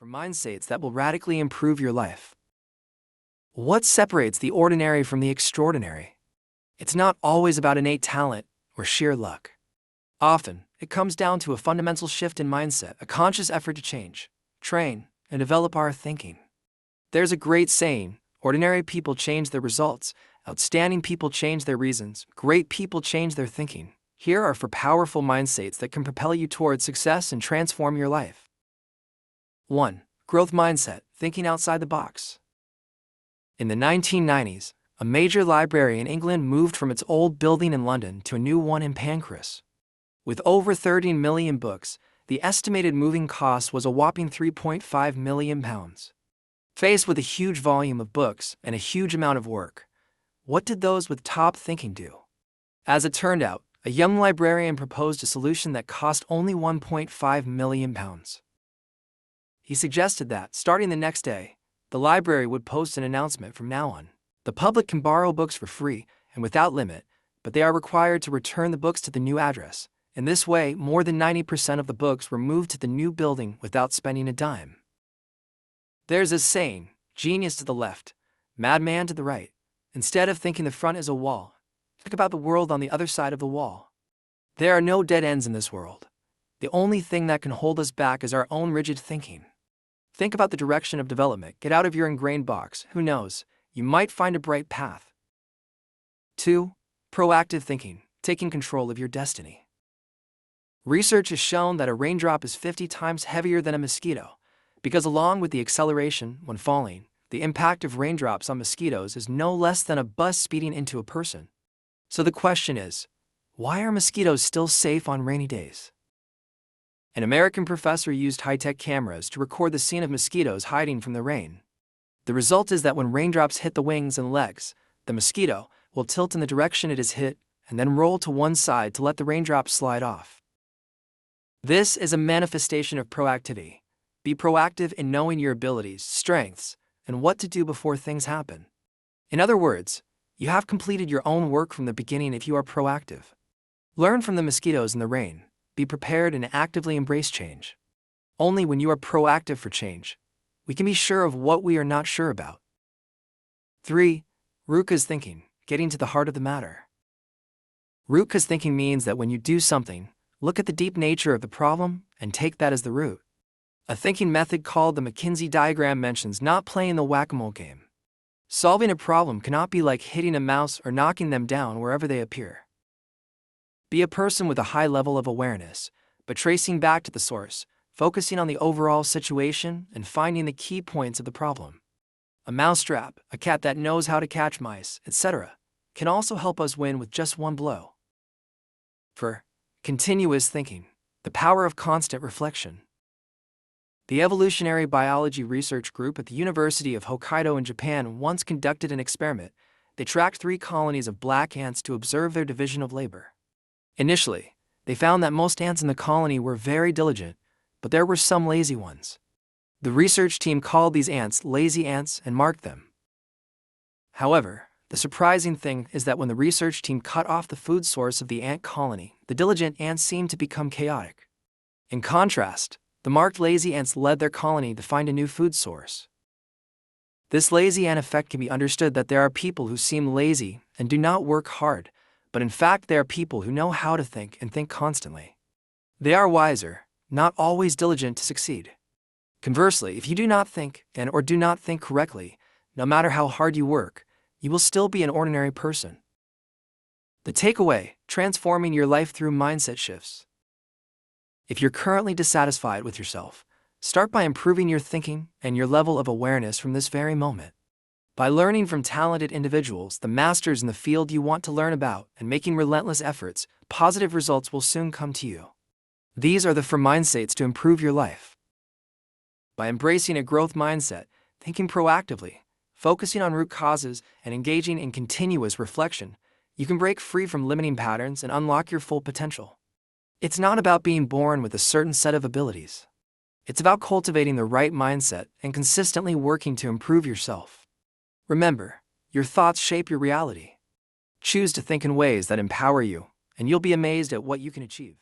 for mindsets that will radically improve your life. What separates the ordinary from the extraordinary? It's not always about innate talent or sheer luck. Often, it comes down to a fundamental shift in mindset, a conscious effort to change, train, and develop our thinking. There's a great saying: ordinary people change their results, outstanding people change their reasons, great people change their thinking. Here are 4 powerful mindsets that can propel you towards success and transform your life. 1. Growth mindset, thinking outside the box. In the 1990s, a major library in England moved from its old building in London to a new one in Pancras. With over 13 million books, the estimated moving cost was a whopping £3.5 million. Faced with a huge volume of books and a huge amount of work, what did those with top thinking do? As it turned out, a young librarian proposed a solution that cost only £1.5 million. He suggested that, starting the next day, the library would post an announcement: from now on, the public can borrow books for free and without limit, but they are required to return the books to the new address. In this way, more than 90% of the books were moved to the new building without spending a dime. There's a saying: genius to the left, madman to the right. Instead of thinking the front is a wall, think about the world on the other side of the wall. There are no dead ends in this world. The only thing that can hold us back is our own rigid thinking. Think about the direction of development. Get out of your ingrained box. Who knows? You might find a bright path. 2. Proactive thinking, taking control of your destiny. Research has shown that a raindrop is 50 times heavier than a mosquito, because along with the acceleration when falling, the impact of raindrops on mosquitoes is no less than a bus speeding into a person. So the question is, why are mosquitoes still safe on rainy days? An American professor used high-tech cameras to record the scene of mosquitoes hiding from the rain. The result is that when raindrops hit the wings and legs, the mosquito will tilt in the direction it is hit and then roll to one side to let the raindrops slide off. This is a manifestation of proactivity. Be proactive in knowing your abilities, strengths, and what to do before things happen. In other words, you have completed your own work from the beginning if you are proactive. Learn from the mosquitoes in the rain. Be prepared and actively embrace change. Only when you are proactive for change, we can be sure of what we are not sure about. 3. Root cause thinking, getting to the heart of the matter. Root cause thinking means that when you do something, look at the deep nature of the problem and take that as the root. A thinking method called the McKinsey diagram mentions not playing the whack-a-mole game. Solving a problem cannot be like hitting a mouse or knocking them down wherever they appear. Be a person with a high level of awareness, but tracing back to the source, focusing on the overall situation and finding the key points of the problem. A mousetrap, a cat that knows how to catch mice, etc., can also help us win with just one blow. For continuous thinking, the power of constant reflection. The Evolutionary Biology Research Group at the University of Hokkaido in Japan once conducted an experiment. They tracked 3 colonies of black ants to observe their division of labor. Initially, they found that most ants in the colony were very diligent, but there were some lazy ones. The research team called these ants lazy ants and marked them. However, the surprising thing is that when the research team cut off the food source of the ant colony, the diligent ants seemed to become chaotic. In contrast, the marked lazy ants led their colony to find a new food source. This lazy ant effect can be understood that there are people who seem lazy and do not work hard, but in fact they are people who know how to think and think constantly. They are wiser, not always diligent to succeed. Conversely, if you do not think or do not think correctly, no matter how hard you work, you will still be an ordinary person. The takeaway: transforming your life through mindset shifts. If you're currently dissatisfied with yourself, start by improving your thinking and your level of awareness from this very moment. By learning from talented individuals, the masters in the field you want to learn about, and making relentless efforts, positive results will soon come to you. These are the 4 mindsets to improve your life. By embracing a growth mindset, thinking proactively, focusing on root causes, and engaging in continuous reflection, you can break free from limiting patterns and unlock your full potential. It's not about being born with a certain set of abilities. It's about cultivating the right mindset and consistently working to improve yourself. Remember, your thoughts shape your reality. Choose to think in ways that empower you, and you'll be amazed at what you can achieve.